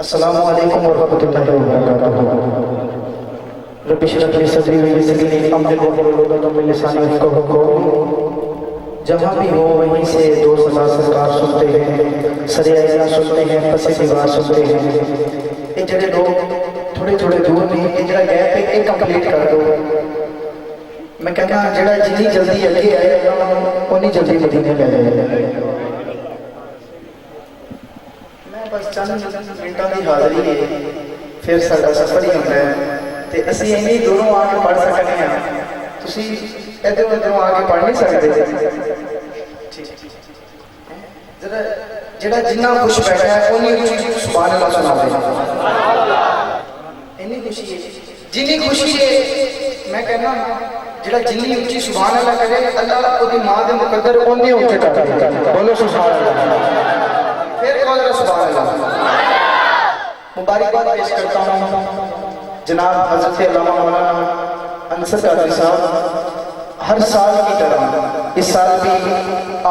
अस्सलामु अलैकुम वरहमतुल्लाहि वबरकातुहू। रब्बि इश्रह ली सदरी वयस्सिर ली अमरी वाहलुल उक़दतम मिन लिसानी यफ़क़हू क़ौली। जहाँ भी हो वहीं से दो सलाह सरकार सुनते हैं, सरिया सुनते हैं, पसे दीवार सुनते हैं। ये जड़े लोग थोड़े थोड़े दूर नहीं, ये जरा गैप है ये कंप्लीट कर दो। मैं कहना जड़ा जितनी जल्दी अगे आए उतनी जल्दी मदीने ले जाए। मैं बस चंद मिनटों की हाज़री है, फिर साडा सफर ही होता है तो असी इन्नी दूरों आके पढ़ सकते हैं। तुसी इधरों उधरों आके पढ़ नहीं सकते। जरा जड़ा जिन्ना खुश बैठा है उन्नी खुशी सुभान अल्लाह सुना दे। इन्नी खुशी है जिन्नी खुशी है, मैं कहना जड़ा जिन्नी उच्ची सुभान अल्लाह करे अल्लाह ओदी मां दे मुकद्दर ओने उच्चे कर देता। बोलो सुभान अल्लाह। फिर बोलो सुभान अल्लाह। मुबारकबाद पेश करता हूं जनाब हज़रत अल्लामा मौलाना अंसर कादरी साहब। हर साल की तरह इस साल भी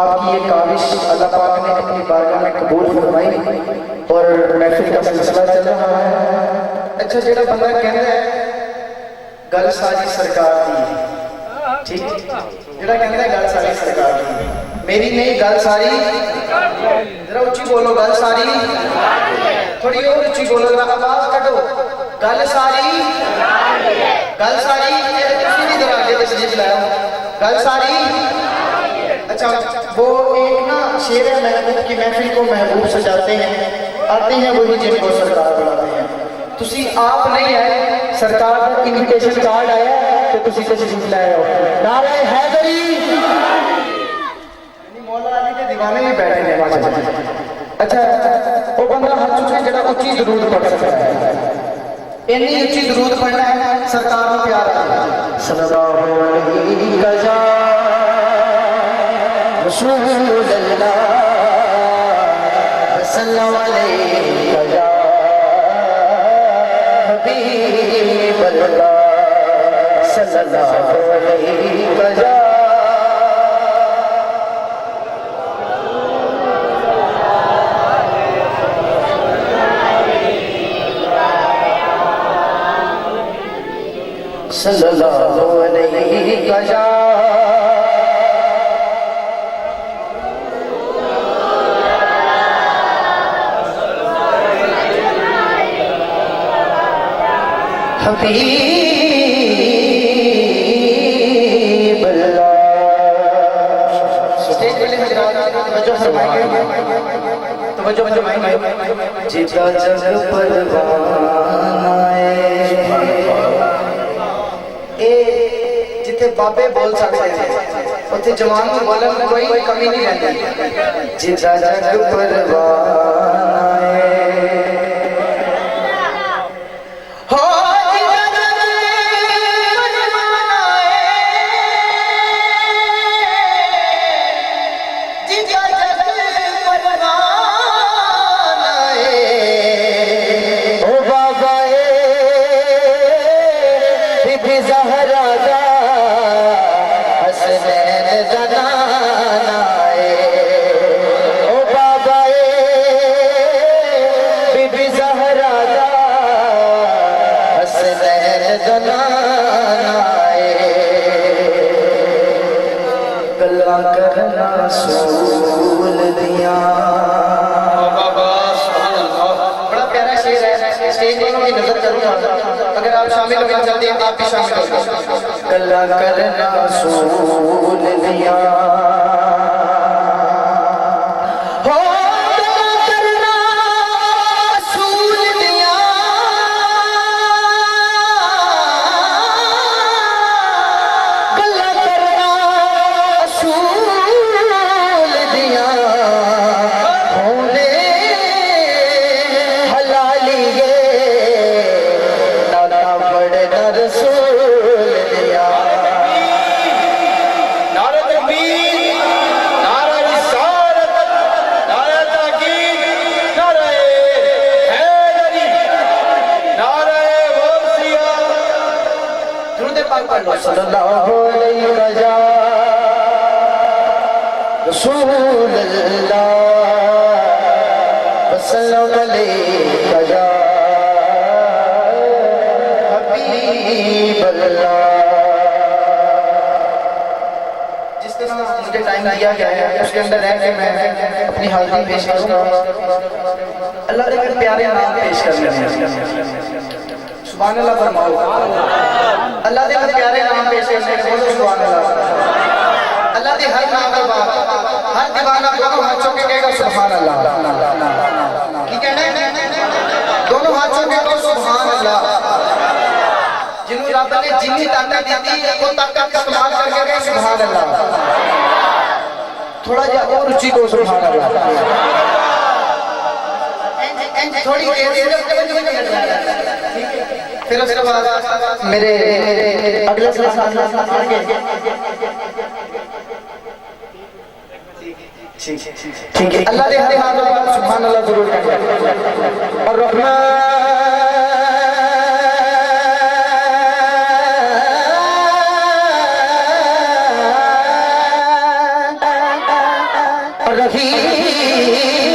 आपकी ये काविश अल्लाह पाक ने अपनी बारगाह में कबूल फरमाई और महफिल का सिलसिला चल रहा है। अच्छा जेड़ा बंदा कहता है गल सारी सरकार दी, ठीक जेड़ा कहता है गल सारी सरकार दी, मेरी नहीं गल सारी, जरा उच्ची बोलो गल सारी, थोड़ी और उच्ची बोलो, जरा आवाज कटो, गल सारी, गल सारी तशरीफ लाया, गल सारी। अच्छा वो एक ना शेर है महबूब की महफिल को महबूब सजाते हैं, आते हैं वही जिनको सरकार बुलाते हैं। तुसी आप नहीं आए, सरकार का इन्विटेशन कार्ड आया तो तुसी तशरीफ लाए हो। नारे हैदरी मौला अली के दीवाने में बैठे हैं माशाअल्लाह। अच्छा वो बंदा हाथ चुके जरा उच्ची दरूद पढ़ सकता है, इतनी उच्ची दरूद पढ़ना है सरकार को प्यार है। सल्लल्लाहु अलैहि रसूलुल्लाह सल्लल्लाहु अलैहि हबीबल्लाह सल्लल्लाहु अलैहि सल्लल्लाहु अलैहि वसल्लम। हबीबल्लाह। स्टेज वाले हजरात तवज्जो फरमाइए, तवज्जो फरमाइए। जिता जग परवाना जिथे बाबे बोल सकते हैं उथे जवान को बोलन कोई कमी नहीं रहती। जिता जग परवाना अगर आप शामिल होना चाहते हैं आप भी शामिल हो। कल्ला करना सूल दिया रसूल अल्लाह वसल्लम अलैका या हबीब अल्लाह। जिस तरह मुझे टाइम दिया गया है उसके अंदर रह के मैं अपनी हाजिरी पेश करूंगा। अल्लाह के प्यारे नाम पेश करने हैं। सुभान अल्लाह फरमाओ। अल्लाह के प्यारे नाम पेश करने हैं। बोलो सुभान अल्लाह। अल्लाह के हर नाम के बाद हर दीवाना दोनों हाथ चौके कहेगा सुभान अल्लाह। की कहना है? दोनों हाथ चौके कहो सुभान अल्लाह। जिन्हों रब ने जितनी ताकत दी है वो ताकत इस्तेमाल करके कहे सुभान अल्लाह। थोड़ा जा और ऊंची को सुभान अल्लाह। थोड़ी फिर उसके बाद मेरे अगले ठीक है। अल्लाह ने हर हाथ पर सुभान अल्लाह जरूर कहें। और रहमान रहीम